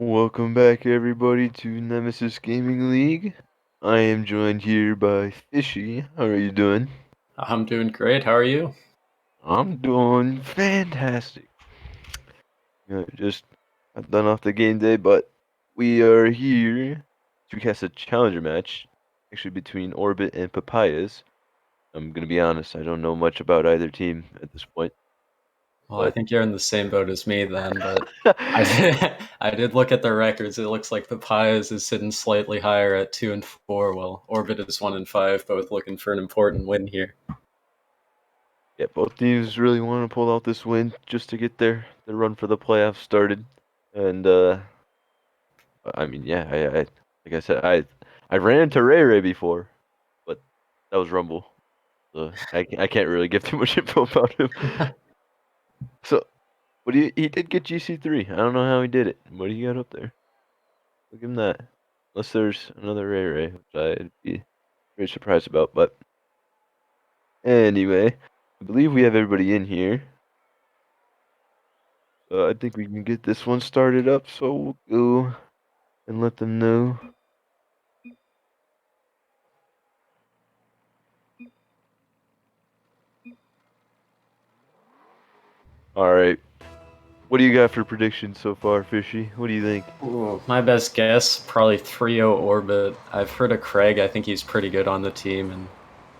Welcome back, everybody, to Nemesis Gaming League. I am joined here by Fishy. How are you doing? I'm doing great. How are you? I'm doing fantastic. Just got done off the game day, but we are here to cast a challenger match, actually between Orbit and Papayas. I'm gonna be honest, I don't know much about either team at this point, Well, I but think you're in the same boat as me then, but I did, I did look at the records. It looks like Papayas is sitting slightly higher at 2-4, while Orbit is 1-5, both looking for an important win here. yeah, both teams really want to pull out this win just to get their run for the playoffs started, and I mean, yeah, I like I said, I ran into Ray Ray before, but that was Rumble. So I can't really give too much info about him. So, what he did get GC3. I don't know how he did it. What do you got up there? Look him that. Unless there's another Ray Ray, which I'd be very surprised about. But anyway, I believe we have everybody in here. So I think we can get this one started up. So we'll go and let them know. All right. What do you got for predictions so far, Fishy? What do you think? Ooh, my best guess, probably 3-0 Orbit. I've heard of Craig. I think he's pretty good on the team, and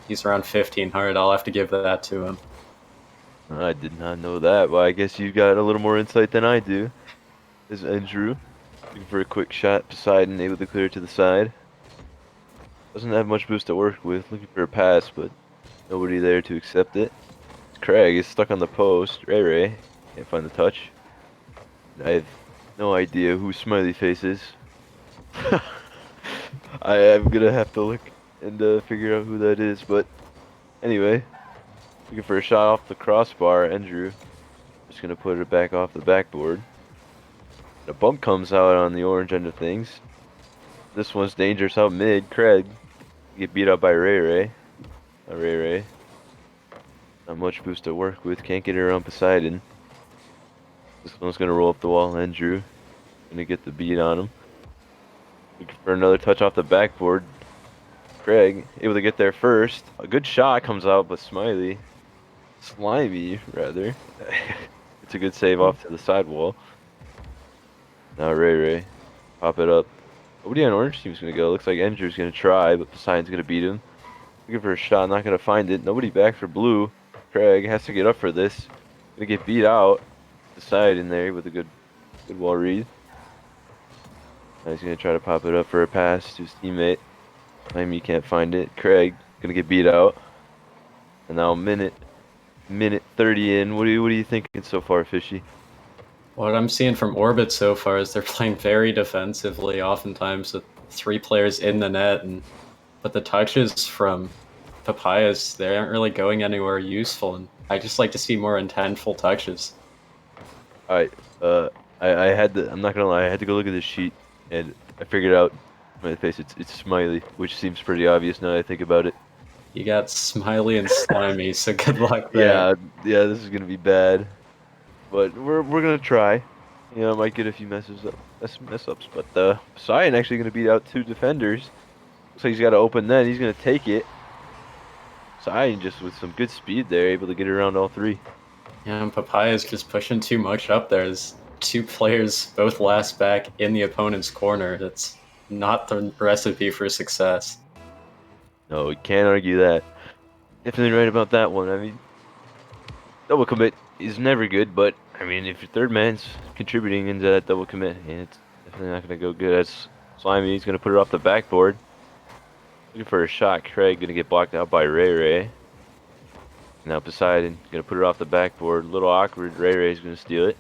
he's around 1,500. I'll have to give that to him. I did not know that. Well, I guess you got a little more insight than I do. This is Andrew looking for a quick shot. Poseidon able to clear to the side. Doesn't have much boost to work with. Looking for a pass, but nobody there to accept it. Craig is stuck on the post. Ray Ray can't find the touch. I have no idea who Smiley Face is. I'm gonna have to look and figure out who that is. But anyway, looking for a shot off the crossbar. Andrew just gonna put it back off the backboard. A bump comes out on the orange end of things. This one's dangerous out mid. Craig get beat up by Ray Ray. Ray Ray. Not much boost to work with. Can't get it around Poseidon. This one's gonna roll up the wall. Andrew gonna get the beat on him. Looking for another touch off the backboard. Craig able to get there first. A good shot comes out, but Slimy rather. It's a good save off to the sidewall. Now Ray Ray, pop it up. Nobody on orange team's gonna go. Looks like Andrew's gonna try, but Poseidon's gonna beat him. Looking for a shot, not gonna find it. Nobody back for blue. Craig has to get up for this. Gonna get beat out. The side in there with a good wall read. Now he's gonna try to pop it up for a pass to his teammate. Slimy can't find it. Craig gonna get beat out. And now minute 30 in. What are you thinking so far, Fishy? What I'm seeing from Orbit so far is they're playing very defensively, oftentimes with 3 players in the net, but the touches from Papayas, they aren't really going anywhere useful, and I just like to see more intentful touches. Alright, I had to, I'm not gonna lie, I had to go look at this sheet, and I figured out my face, it's Smiley, which seems pretty obvious now that I think about it. You got Smiley and Slimy, so good luck there. Yeah, yeah, this is gonna be bad, but we're gonna try. You know, I might get a few mess ups, but Cyan actually gonna beat out 2 defenders. Looks like he's got to open net. He's gonna take it. Cyan just with some good speed there, able to get around all 3. Yeah, and Papayas just pushing too much up there. There's 2 players, both last back in the opponent's corner. That's not the recipe for success. No, we can't argue that. Definitely right about that one. I mean, double commit is never good, but I mean, if your third man's contributing into that double commit, it's definitely not gonna go good. As Slimy, he's gonna put it off the backboard. Looking for a shot. Craig gonna get blocked out by Ray Ray. Now Poseidon gonna put it off the backboard. A little awkward. Ray Ray's gonna steal it.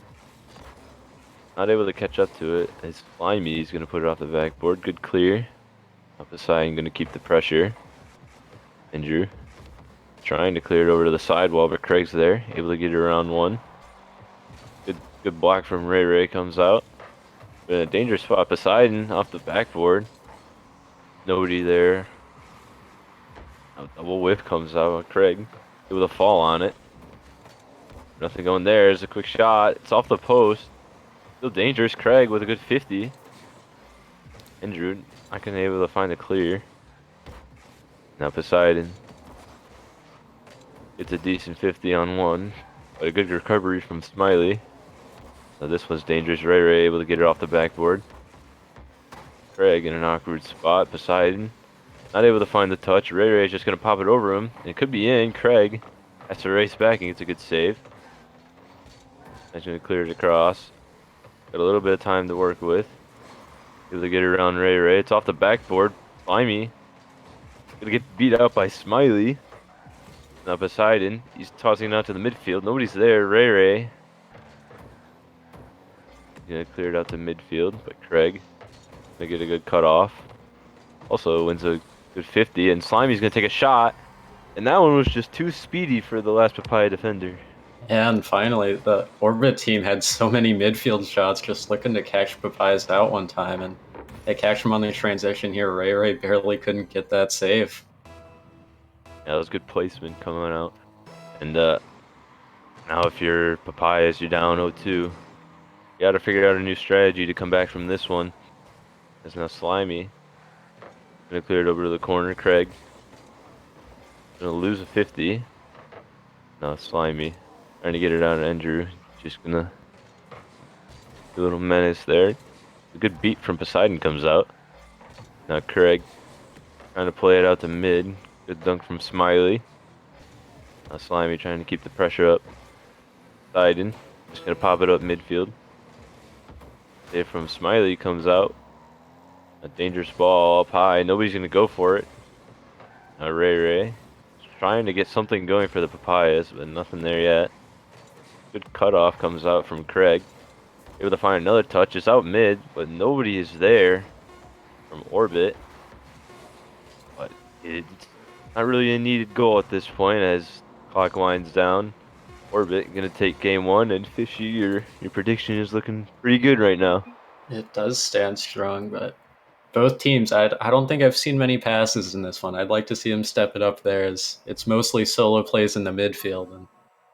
Not able to catch up to it. As Slimy is gonna put it off the backboard. Good clear. Now Poseidon gonna keep the pressure. Andrew trying to clear it over to the sidewall, but Craig's there, able to get it around one. Good block from Ray Ray comes out. But a dangerous spot. Poseidon off the backboard. Nobody there. A double whip comes out. Craig able to fall on it. Nothing going there. There's a quick shot. It's off the post. Still dangerous. Craig with a good 50. Andrew not gonna be able to find a clear. Now Poseidon gets a decent 50 on one, but a good recovery from Smiley. Now this one's dangerous. Ray able to get it off the backboard. Craig in an awkward spot. Poseidon not able to find the touch. Ray is just gonna pop it over him. It could be in. Craig has to race back and gets a good save. That's gonna clear it across. Got a little bit of time to work with. Able to get it around Ray. It's off the backboard. Slimy. Gonna get beat out by Smiley. Now Poseidon. He's tossing it out to the midfield. Nobody's there. Ray. Gonna clear it out to midfield, but Craig gonna get a good cut off. Also wins a good 50, and Slimy's gonna take a shot. And that one was just too speedy for the last Papaya defender. And finally, the Orbit team had so many midfield shots just looking to catch Papayas out one time, and they catch him on the transition here. Ray barely couldn't get that save. Yeah, that was good placement coming out. And now if you're Papayas, you're down 0-2. You gotta figure out a new strategy to come back from this one. There's now Slimy. Gonna clear it over to the corner. Craig. Gonna lose a 50. Now Slimy. Trying to get it out of Andrew. Just gonna do a little menace there. A good beat from Poseidon comes out. Now Craig trying to play it out to mid. Good dunk from Smiley. Now Slimy trying to keep the pressure up. Poseidon just gonna pop it up midfield. Save from Smiley comes out. A dangerous ball up high. Nobody's gonna go for it. Now Ray trying to get something going for the Papayas, but nothing there yet. Good cutoff comes out from Craig. Able to find another touch. It's out mid, but nobody is there from Orbit. But it's not really a needed goal at this point as clock winds down. Orbit gonna take game one, and Fishy, your prediction is looking pretty good right now. It does stand strong, but both teams, I don't think I've seen many passes in this one. I'd like to see them step it up there, as it's mostly solo plays in the midfield, and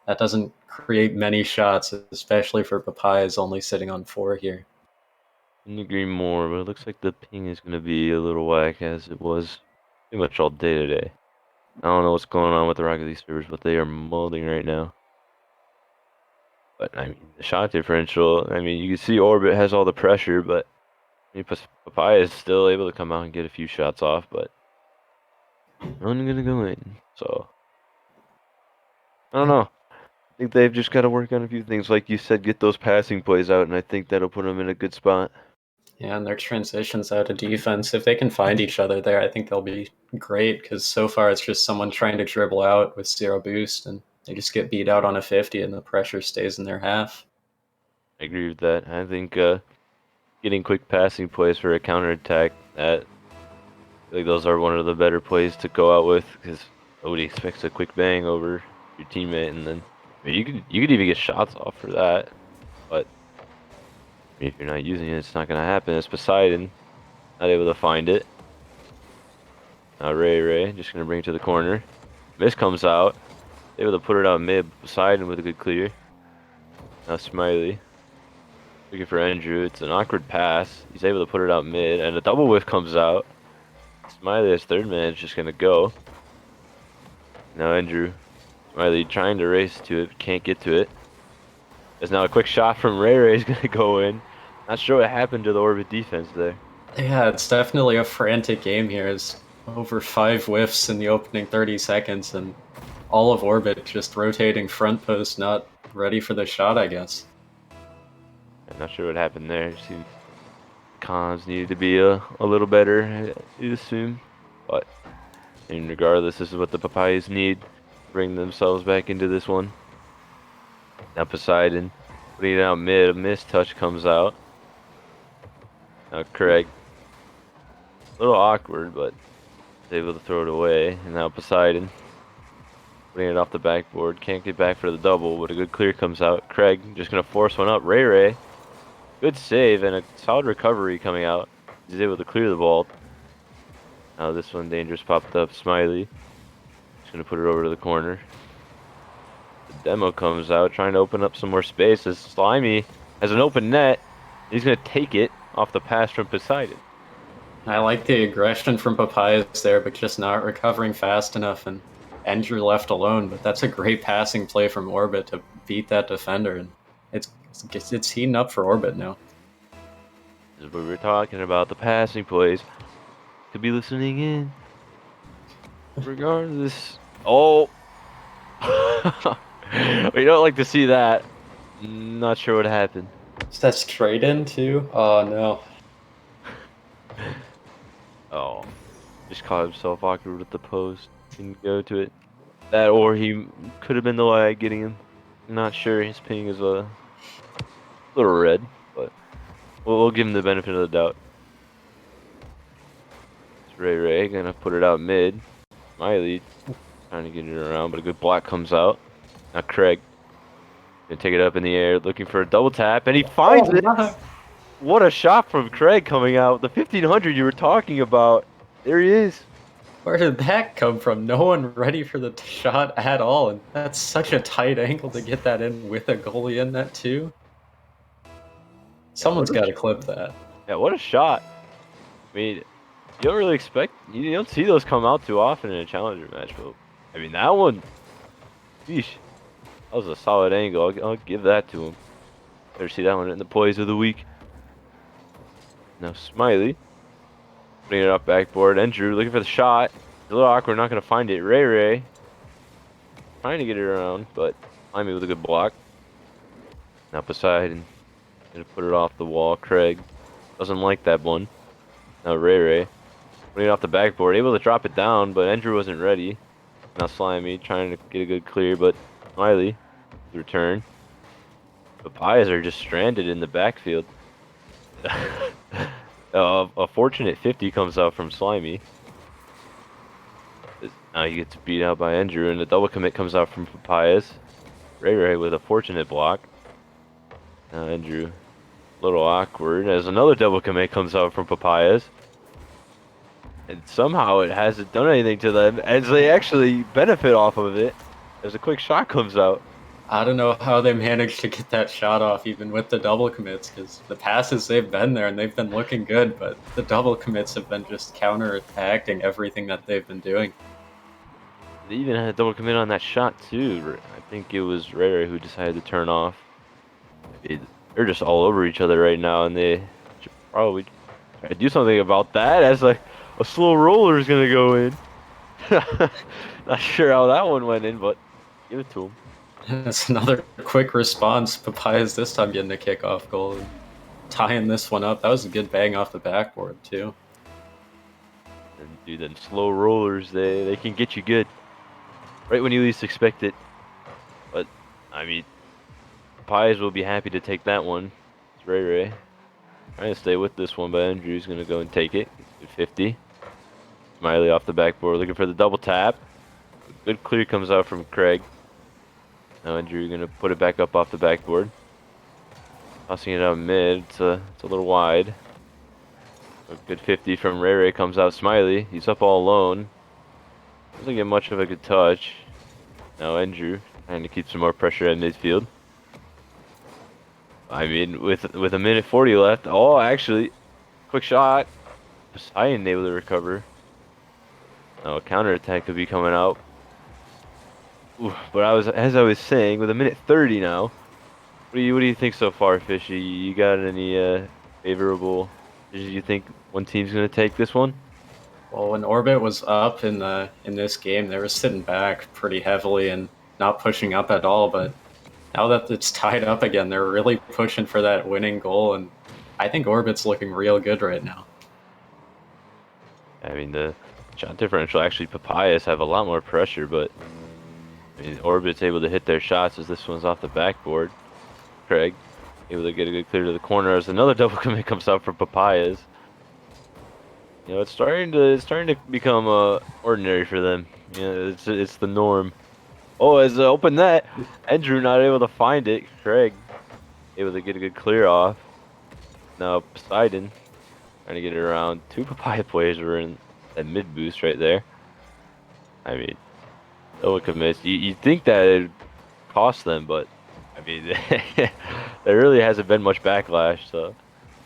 that doesn't create many shots, especially for Papayas only sitting on 4 here. Couldn't agree more, but it looks like the ping is gonna be a little whack as it was pretty much all day today. I don't know what's going on with the Rocket League servers, but they are molding right now. But I mean, the shot differential, I mean, you can see Orbit has all the pressure, but I mean, Papaya is still able to come out and get a few shots off, but none gonna go in. So I don't know. I think they've just got to work on a few things, like you said, get those passing plays out, and I think that'll put them in a good spot. Yeah, and their transitions out of defense, if they can find each other there, I think they'll be great, because so far it's just someone trying to dribble out with 0 boost, and they just get beat out on a 50, and the pressure stays in their half. I agree with that. I think getting quick passing plays for a counterattack, I think those are one of the better plays to go out with, because nobody expects a quick bang over your teammate, and then I mean, you could even get shots off for that, but I mean, if you're not using it, it's not gonna happen. It's Poseidon, not able to find it. Now Ray just gonna bring it to the corner. Miss comes out, able to put it out mid. Poseidon with a good clear. Now Smiley looking for Andrew. It's an awkward pass. He's able to put it out mid, and a double whiff comes out. Smiley, as third man, is just gonna go. Now Andrew, Smiley trying to race to it, can't get to it. There's now a quick shot from Ray. Is gonna go in. Not sure what happened to the Orbit defense there. Yeah, it's definitely a frantic game here. It's over 5 whiffs in the opening 30 seconds, and all of Orbit just rotating front post, not ready for the shot, I guess. I'm not sure what happened there. Seemed comms needed to be a little better, you'd assume. But I mean, regardless, this is what the Papayas need to bring themselves back into this one. Now Poseidon putting it out mid. A missed touch comes out. Now Craig. A little awkward, but is able to throw it away. And now Poseidon putting it off the backboard. Can't get back for the double, but a good clear comes out. Craig just going to force one up. Ray. Good save and a solid recovery coming out. He's able to clear the ball. Now this one dangerous popped up. Smiley. Just going to put it over to the corner. The demo comes out trying to open up some more space as Slimy has an open net. He's gonna take it off the pass from Poseidon. I like the aggression from Papayas there, but just not recovering fast enough, and Andrew left alone. But that's a great passing play from Orbit to beat that defender, and it's heating up for Orbit now. This is what we were talking about, the passing plays. Could be listening in. Regardless. Oh! We don't like to see that. Not sure what happened. Is that straight in too? Oh no. Oh. Just caught himself awkward with the post. Didn't go to it. That or he could have been the lag getting him. Not sure. His ping is a little red, but we'll give him the benefit of the doubt. It's Ray gonna put it out mid. Smiley trying to get it around, but a good block comes out. Now Craig gonna take it up in the air, looking for a double tap, and he finds it. No. What a shot from Craig coming out. The 1500 you were talking about. There he is. Where did that come from? No one ready for the shot at all, and that's such a tight angle to get that in with a goalie in net too. Someone's got to clip that. Yeah, what a shot. I mean, you don't really expect, you don't see those come out too often in a challenger match, but I mean, that one, sheesh, that was a solid angle. I'll give that to him. Better see that one in the plays of the week. Now, Smiley putting it up backboard. Andrew looking for the shot. It's a little awkward, not going to find it. Ray trying to get it around, but Limey with a good block. Now, Poseidon gonna put it off the wall. Craig doesn't like that one. Now, Ray putting it off the backboard, able to drop it down, but Andrew wasn't ready. Now Slimy trying to get a good clear, but Smiley, the return. Papayas are just stranded in the backfield. A fortunate 50 comes out from Slimy. Now he gets beat out by Andrew, and a double commit comes out from Papayas. Ray with a fortunate block. Now Andrew, a little awkward, as another double commit comes out from Papayas. And somehow it hasn't done anything to them, as they actually benefit off of it, as a quick shot comes out. I don't know how they managed to get that shot off even with the double commits, because the passes they've been there and they've been looking good, but the double commits have been just counteracting everything that they've been doing. They even had a double commit on that shot too. I think it was Ray who decided to turn off. They're just all over each other right now, and they should probably try to do something about that, as like a slow roller is gonna go in. Not sure how that one went in, but give it to him. That's another quick response. Papayas this time getting a kickoff goal and tying this one up. That was a good bang off the backboard too. And dude, then slow rollers, they can get you good right when you least expect it. But I mean, Papayas will be happy to take that one. It's Ray trying to stay with this one, but Andrew's gonna go and take it. Good 50. Smiley off the backboard looking for the double tap. Good clear comes out from Craig. Now Andrew gonna put it back up off the backboard. Tossing it out mid. It's a little wide. A good 50 from Ray comes out. Smiley, he's up all alone. Doesn't get much of a good touch. Now Andrew trying to keep some more pressure at midfield. I mean, with a minute 40 left. Oh, actually, quick shot. Poseidon able to recover. Now a counterattack could be coming out. Ooh, but as I was saying, with a minute 30 now. What do you think so far, Fishy? You got any favorable? Do you think one team's gonna take this one? Well, when Orbit was up in this game, they were sitting back pretty heavily and not pushing up at all. But now that it's tied up again, they're really pushing for that winning goal, and I think Orbit's looking real good right now. I mean, the shot differential, actually, Papayas have a lot more pressure, but I mean, Orbit's able to hit their shots as this one's off the backboard. Craig able to get a good clear to the corner as another double commit comes out for Papayas. You know, it's starting to become ordinary for them. You know, it's the norm. Oh, as open net, Andrew not able to find it. Craig able to get a good clear off. Now Poseidon trying to get it around. Two Papaya players were in that mid boost right there. I mean, double commits. You'd think that it'd cost them, but I mean, there really hasn't been much backlash. So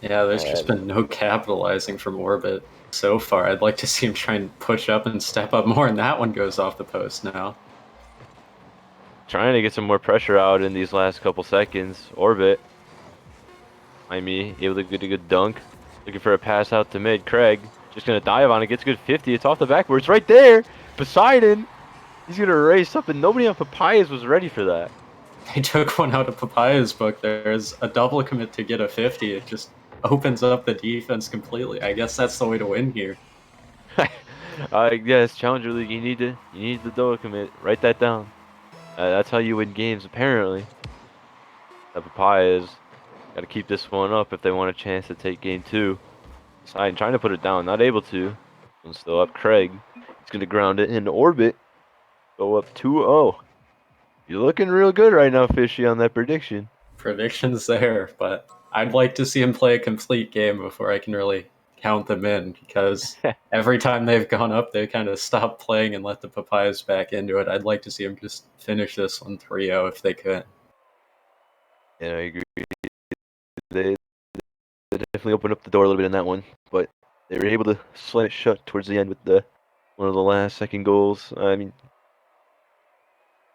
Yeah, there's just And been no capitalizing from Orbit so far. I'd like to see him try and push up and step up more, and that one goes off the post now. trying to get some more pressure out in these last couple seconds. Orbit, able to get a good dunk. Looking for a pass out to mid. Craig just gonna dive on it. Gets a good 50. It's off the backboard. It's right there. Poseidon. He's gonna race up, and nobody on Papayas was ready for that. They took one out of Papaya's book. There's a double commit to get a 50. It just opens up the defense completely. I guess that's the way to win here. I guess Challenger League, you need the double commit. Write that down. That's how you win games, apparently. The Papayas got to keep this one up if they want a chance to take game two. Poseidon trying to put it down, not able to. One's still up. Craig, he's gonna ground it into orbit. Go up 2-0. You're looking real good right now, Fishy, on that prediction. Predictions there, but I'd like to see him play a complete game before I can really count them in because every time they've gone up, they kind of stop playing and let the Papayas back into it. I'd like to see him just finish this one 3-0 if they could. Yeah, I agree. They, they definitely opened up the door a little bit in that one, but they were able to slam it shut towards the end with the one of the last second goals. I mean,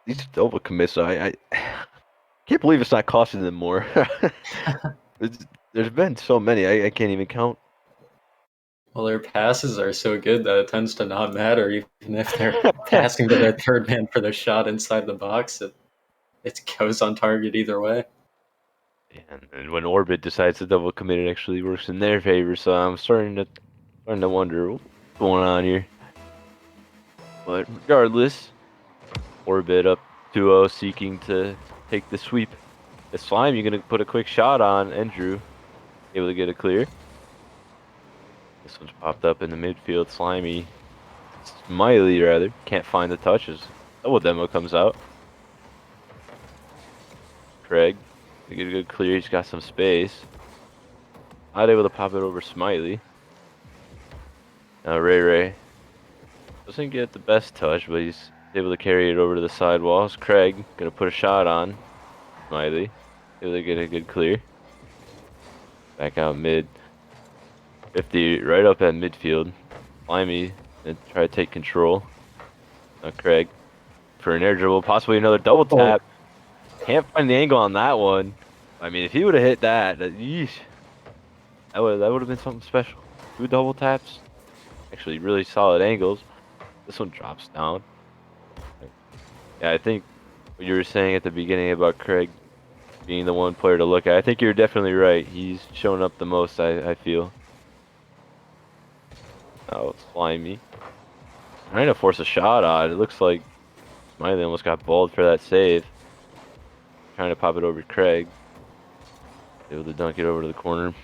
these double commits, I can't believe it's not costing them more. There's been so many, I can't even count. Well, their passes are so good that it tends to not matter, even if they're passing to their third man for the shot inside the box. It goes on target either way. And when Orbit decides to double commit, it actually works in their favor. So I'm starting to wonder what's going on here. But regardless, Orbit up 2-0, seeking to take the sweep. The Slime, you're gonna put a quick shot on Andrew, able to get it clear. This one's popped up in the midfield. Smiley rather, can't find the touches. Double demo comes out. Craig, to get a good clear. He's got some space. Not able to pop it over Smiley. Now Ray doesn't get the best touch, but he's able to carry it over to the sidewalls. Craig gonna put a shot on Smiley. Able to get a good clear. Back out mid. 50 right up at midfield. Slimy and try to take control. Now Craig for an air dribble, possibly another double tap. Can't find the angle on that one. I mean, if he would have hit yeesh, that would have been something special. 2 double taps, actually really solid angles. This one drops down. Yeah, I think what you were saying at the beginning about Craig being the one player to look at, I think you're definitely right. He's shown up the most, I feel. Oh, it's Slimy. Trying to force a shot on. It looks like Smiley almost got balled for that save. Trying to pop it over to Craig. Able to dunk it over to the corner.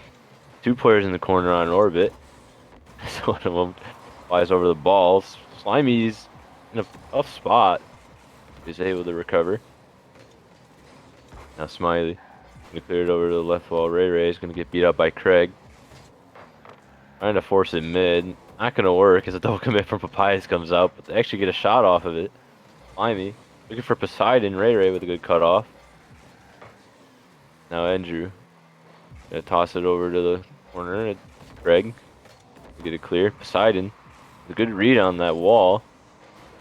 2 players in the corner on orbit. So one of them flies over the balls. Slimy's in a tough spot. He's able to recover. Now Smiley gonna clear it over to the left wall. Ray is gonna get beat up by Craig. Trying to force it mid. Not gonna work as a double commit from Papayas comes out, but they actually get a shot off of it. Slimy looking for Poseidon. Ray with a good cutoff. Now Andrew gonna toss it over to the corner. Craig get it clear. Poseidon, a good read on that wall.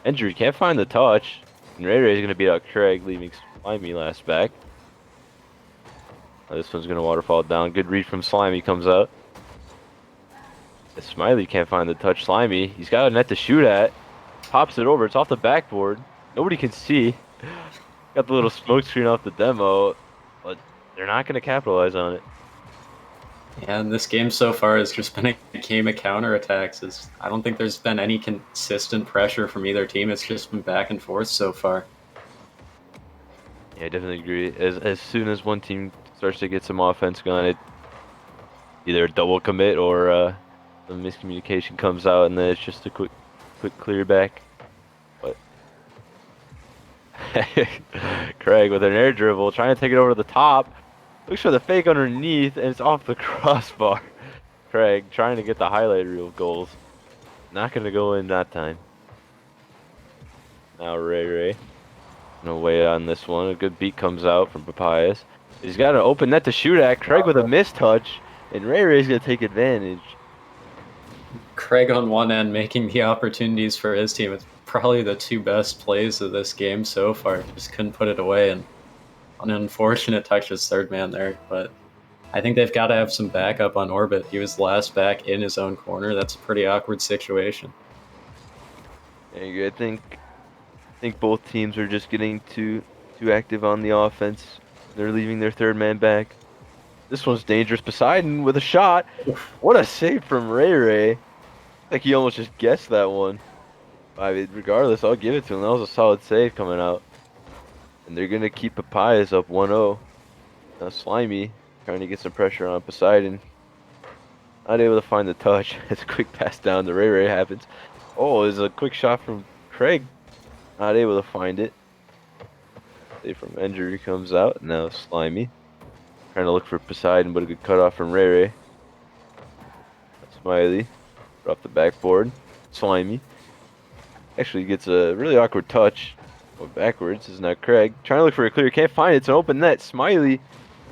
Andrew can't find the touch, and Ray is gonna beat out Craig, leaving Slimy last back. Now this one's gonna waterfall down. Good read from Slimy comes out. Smiley can't find the touch. Slimy, he's got a net to shoot at. Pops it over. It's off the backboard. Nobody can see. Got the little smoke screen off the demo, but they're not going to capitalize on it. Yeah, and this game so far has just been a game of counterattacks. I don't think there's been any consistent pressure from either team. It's just been back and forth so far. Yeah, I definitely agree. As soon as one team starts to get some offense going, it either a double commit or the miscommunication comes out, and then it's just a quick clear back. But Craig with an air dribble, trying to take it over to the top. Looks for the fake underneath, and it's off the crossbar. Craig trying to get the highlight reel goals. Not going to go in that time. Now Ray. No way on this one. A good beat comes out from Papayas. He's got an open net to shoot at. Craig with a mistouch. And Ray Ray's gonna take advantage. Craig on one end making the opportunities for his team. It's probably the two best plays of this game so far. Just couldn't put it away, and an unfortunate touch his third man there. But I think they've got to have some backup on Orbit. He was last back in his own corner. That's a pretty awkward situation. And I think both teams are just getting too active on the offense. They're leaving their third man back. This one's dangerous. Poseidon with a shot. What a save from Ray Ray. Like he almost just guessed that one. I mean, regardless, I'll give it to him. That was a solid save coming out. And they're gonna keep Papayas up 1-0. Now Slimy trying to get some pressure on Poseidon. Not able to find the touch. It's a quick pass down to Ray Ray happens. Oh, there's a quick shot from Craig. Not able to find it. Save from injury comes out. Now Slimy trying to look for Poseidon, but a good cutoff from Ray Ray. Smiley off the backboard. Slimy actually gets a really awkward touch. Going backwards is now Craig trying to look for a clear. Can't find it. It's an open net. Smiley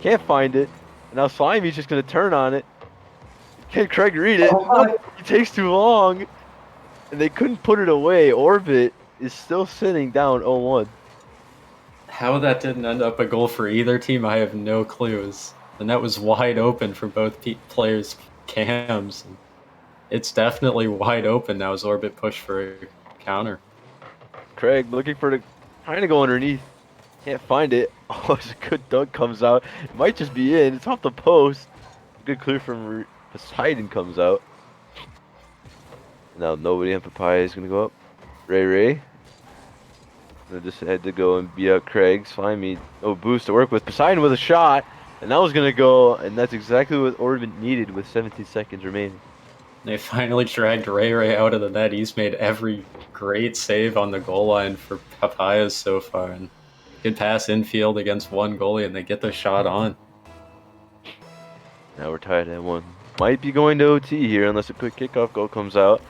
can't find it. And now Slimy's just gonna turn on it. Can Craig read it? Oh, He takes too long, and they couldn't put it away. Orbit is still sitting down 0-1. how that didn't end up a goal for either team, I have no clues. And that was wide open for both players' cams. It's definitely wide open now as Orbit pushed for a counter. Craig looking for the, trying to go underneath. Can't find it. Oh, it's a good dunk comes out. It might just be in. It's off the post. Good clear from Poseidon comes out. Now nobody on Papaya is gonna go up. Ray Ray. They just had to go and beat out Craig. Slimy, no boost to work with. Poseidon with a shot, and that was gonna go, and that's exactly what Orbit needed with 17 seconds remaining. They finally dragged Ray Ray out of the net. He's made every great save on the goal line for Papayas so far. And good pass infield against one goalie, and they get the shot on. Now we're tied at 1. Might be going to OT here unless a quick kickoff goal comes out.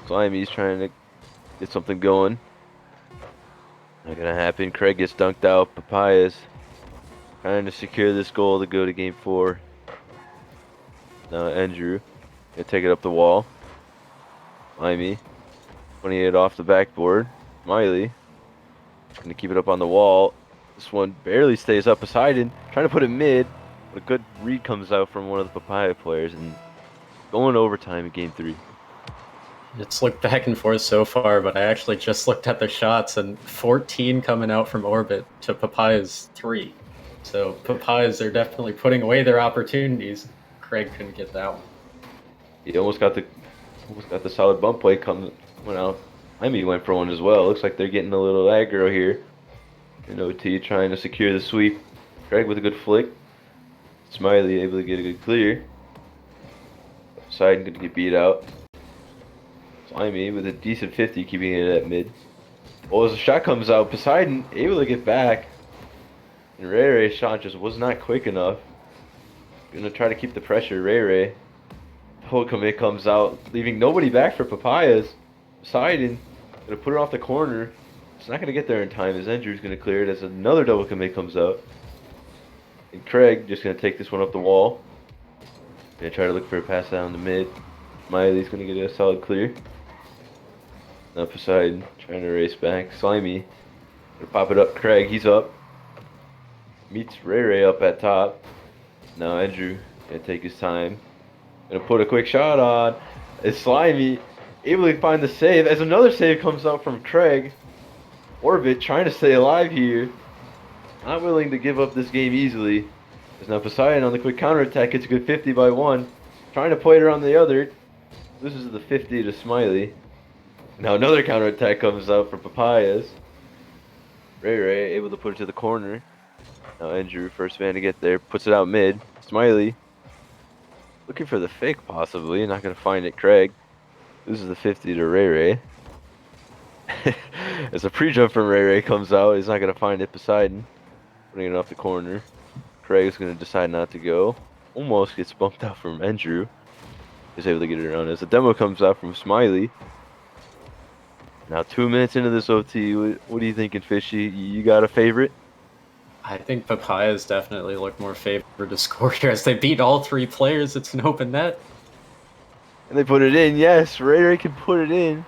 Slimy's trying to get something going. Not gonna happen. Craig gets dunked out. Papayas trying to secure this goal to go to game 4. Now Andrew gonna take it up the wall. Slimy putting it off the backboard. Smiley gonna keep it up on the wall. This one barely stays up. Poseidon trying to put it mid. But a good read comes out from one of the Papaya players and going to overtime in game 3. It's looked back and forth so far, but I actually just looked at the shots, and 14 coming out from Orbit to Papayas 3. So Papayas are definitely putting away their opportunities. Craig couldn't get that one. He almost got the solid bump play coming out. Lemmy went for one as well. Looks like they're getting a little aggro here. And OT trying to secure the sweep. Craig with a good flick. Smiley able to get a good clear. Poseidon gonna get beat out. Slimy with a decent 50 keeping it at mid. Well, as the shot comes out, Poseidon able to get back. And Ray Ray's shot just was not quick enough. Gonna try to keep the pressure, Ray Ray. Whole commit comes out, leaving nobody back for Papayas. Poseidon gonna put it off the corner. It's not gonna get there in time as Andrew's gonna clear it as another double commit comes out. And Craig just gonna take this one up the wall. Gonna try to look for a pass down the mid. Miley's gonna get a solid clear. Now Poseidon trying to race back. Slimy gonna pop it up. Craig, he's up. Meets Ray Ray up at top. Now Andrew gonna take his time. Gonna put a quick shot on. It's Slimy able to find the save as another save comes out from Craig. Orbit trying to stay alive here. Not willing to give up this game easily. There's now Poseidon on the quick counterattack. Gets a good 50 by 1. Trying to play it around the other. Loses the 50 to Smiley. Now another counterattack comes out for Papayas. Ray Ray able to put it to the corner. Now Andrew, first man to get there, puts it out mid. Smiley looking for the fake possibly. Not going to find it. Craig loses the 50 to Ray Ray. As a pre-jump from Ray Ray comes out, he's not going to find it. Poseidon putting it off the corner. Craig's going to decide not to go. Almost gets bumped out from Andrew. He's able to get it around as the demo comes out from Smiley. Now 2 minutes into this OT, what are you thinking, Fishy? You got a favorite? I think Papayas definitely look more favored to score here as they beat all three players. It's an open net. And they put it in. Yes, Ray can put it in.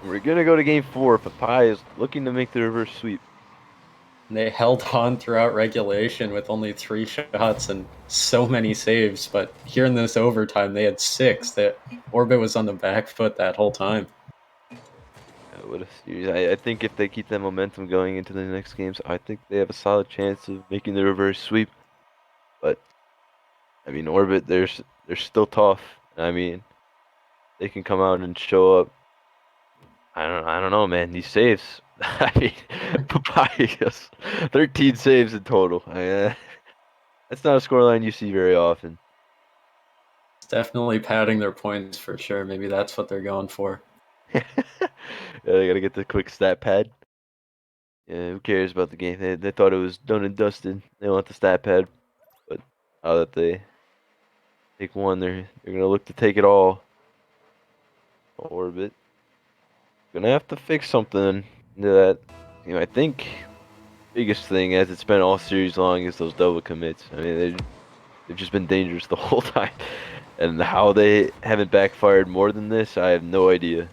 We're gonna go to game 4. Papaya is looking to make the reverse sweep. And they held on throughout regulation with only 3 shots and so many saves. But here in this overtime, they had 6. That Orbit was on the back foot that whole time. What a series. I think if they keep that momentum going into the next games, I think they have a solid chance of making the reverse sweep. But I mean, Orbit, they're still tough. I mean, they can come out and show up. I don't know, man. These saves. I mean, Papayas, 13 saves in total. That's not a scoreline you see very often. It's definitely padding their points for sure. Maybe that's what they're going for. Yeah, they gotta get the quick stat pad. Yeah, who cares about the game? They thought it was done and dusted. They want the stat pad, but now that they take one, they're gonna look to take it all. Orbit gonna have to fix something into that. I think biggest thing as it's been all series long is those double commits. I mean, they've just been dangerous the whole time, and how they haven't backfired more than this, I have no idea.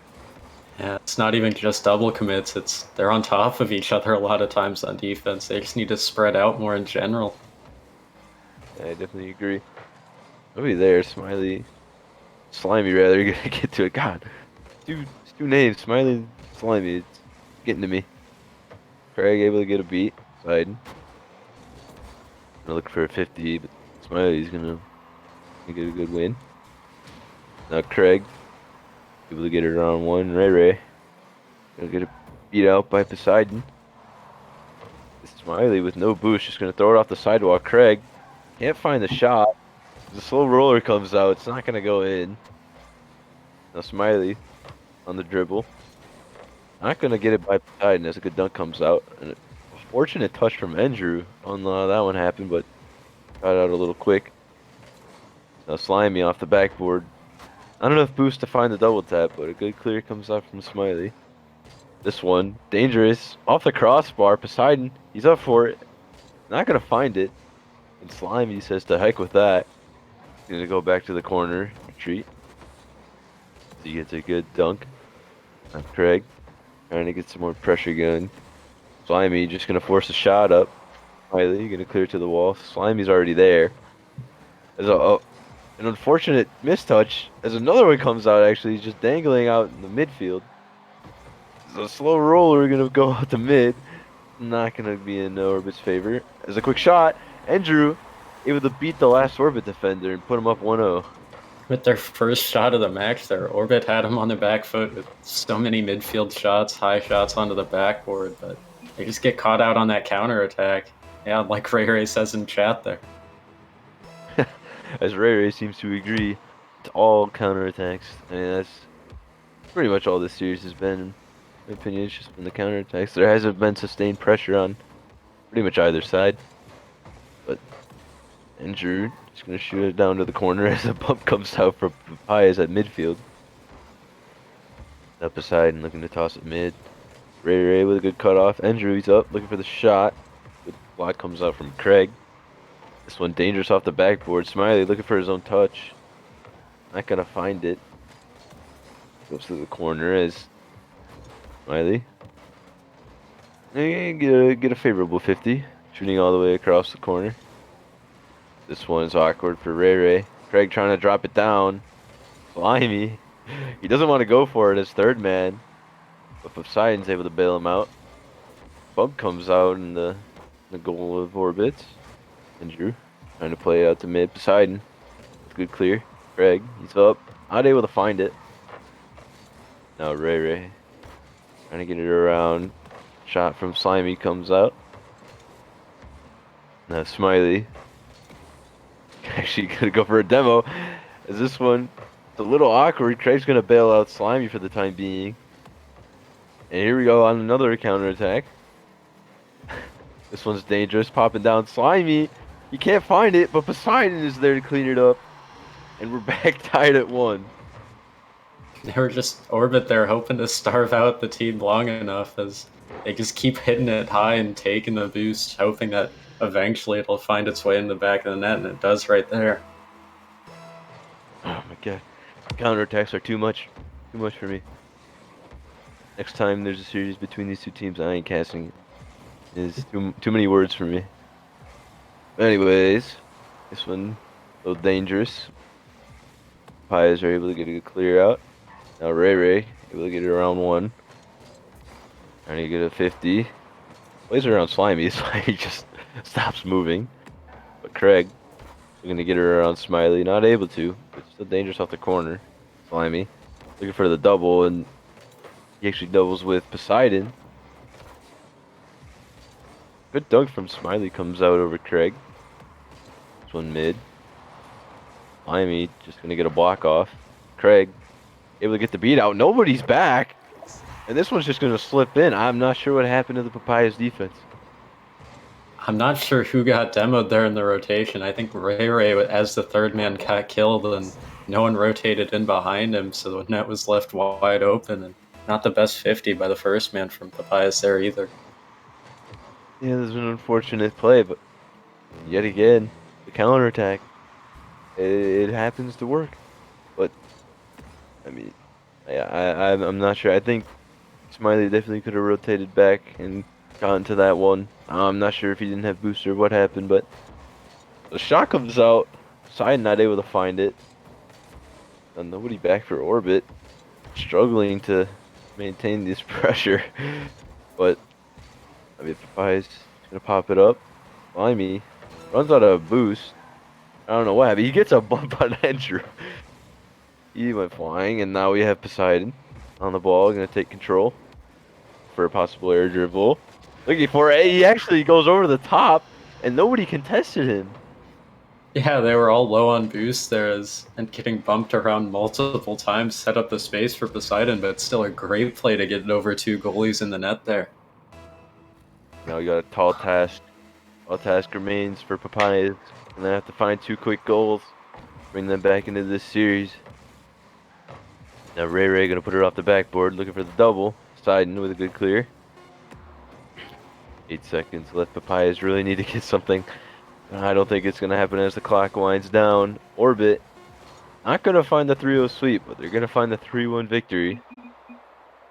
Yeah, it's not even just double commits. It's they're on top of each other a lot of times on defense. They just need to spread out more in general. I definitely agree. Nobody there, Smiley, Slimy rather. You're gonna get to it. God, it's two names, Smiley, Slimy. It's getting to me. Craig able to get a beat. Siding. Gonna look for a 50, but Smiley's gonna get a good win. Now Craig able to get it around one. Ray gonna get it beat out by Poseidon. Smiley with no boost, just gonna throw it off the sidewalk. Craig can't find the shot. The slow roller comes out. It's not gonna go in. Now Smiley on the dribble. Not gonna get it by Poseidon as a good dunk comes out. And a fortunate touch from Andrew on that one happened, but got out a little quick. Now Slimy off the backboard. Not enough boost to find the double tap, but a good clear comes out from Smiley. This one, dangerous. Off the crossbar, Poseidon, he's up for it. Not gonna find it. And Slimy says to heck with that. He's gonna go back to the corner, retreat. He gets a good dunk. Now Craig, trying to get some more pressure going. Slimy just gonna force a shot up. Smiley gonna clear to the wall. Slimy's already there. There's an unfortunate mistouch as another one comes out actually. He's just dangling out in the midfield. There's a slow roller gonna go out to mid. Not gonna be in Orbit's favor. As a quick shot, Andrew able to beat the last Orbit defender and put him up 1-0. With their first shot of the match, their Orbit had him on the back foot with so many midfield shots, high shots onto the backboard, but they just get caught out on that counter attack. Yeah, like Ray says in chat there. As Ray seems to agree, it's all counterattacks. I mean, that's pretty much all this series has been. In my opinion, it's just been the counterattacks. There hasn't been sustained pressure on pretty much either side. But Andrew just gonna shoot it down to the corner as a bump comes out for Papayas at midfield. Up aside and looking to toss it mid. Ray with a good cutoff. Andrew, he's up, looking for the shot. Good block comes out from Craig. This one dangerous off the backboard. Smiley looking for his own touch. Not gonna find it. Goes to the corner as Smiley. Get a favorable 50. Shooting all the way across the corner. This one's awkward for Ray. Craig trying to drop it down. Slimy. He doesn't want to go for it as third man. But Poseidon's able to bail him out. Bump comes out in the goal of Orbits. Andrew trying to play out to mid. Poseidon. Good clear. Craig, he's up. Not able to find it. Now Ray trying to get it around. Shot from Slimy comes out. Now Smiley. Actually gonna go for a demo. As this one, it's a little awkward. Craig's gonna bail out Slimy for the time being. And here we go on another counterattack. This one's dangerous. Popping down Slimy. You can't find it, but Poseidon is there to clean it up. And we're back tied at 1. They were just orbit there hoping to starve out the team long enough as they just keep hitting it high and taking the boost, hoping that eventually it'll find its way in the back of the net, and it does right there. Oh my god. Counterattacks are too much for me. Next time there's a series between these two teams, I ain't casting it. It's too many words for me. Anyways, this one a little dangerous. Pies are able to get a good clear out. Now Ray able to get it around one. Trying to get a 50. Plays around Slimy, Slimy just stops moving. But Craig is gonna get her around Smiley, not able to, but still dangerous off the corner. Slimy looking for the double, and he actually doubles with Poseidon. Good dunk from Smiley comes out over Craig. This one mid. Slimy just gonna get a block off. Craig able to get the beat out. Nobody's back. And this one's just gonna slip in. I'm not sure what happened to the Papayas defense. I'm not sure who got demoed there in the rotation. I think Ray, as the third man, got killed, and no one rotated in behind him, so the net was left wide open, and not the best 50 by the first man from Papayas there either. Yeah, there's an unfortunate play, but yet again, the counterattack, it happens to work. But I mean, I'm not sure. I think Smiley definitely could have rotated back and gotten to that one. I'm not sure if he didn't have booster, what happened, but the shot comes out. Side not able to find it. And nobody back for orbit. Struggling to maintain this pressure. But I mean, Papay's gonna pop it up. Slimy runs out of boost. I don't know what happened. He gets a bump on Andrew. He went flying, and now we have Poseidon on the ball, gonna take control for a possible air dribble. Looking for it. He actually goes over the top, and nobody contested him. Yeah, they were all low on boost there and getting bumped around multiple times, set up the space for Poseidon, but it's still a great play to get it over two goalies in the net there. Now we got a tall task. Tall task remains for Papayas, and they have to find two quick goals, bring them back into this series. Now Ray gonna put it off the backboard, looking for the double. Poseidon with a good clear. 8 seconds left. Papayas really need to get something. I don't think it's gonna happen as the clock winds down. Orbit not gonna find the 3-0 sweep, but they're gonna find the 3-1 victory.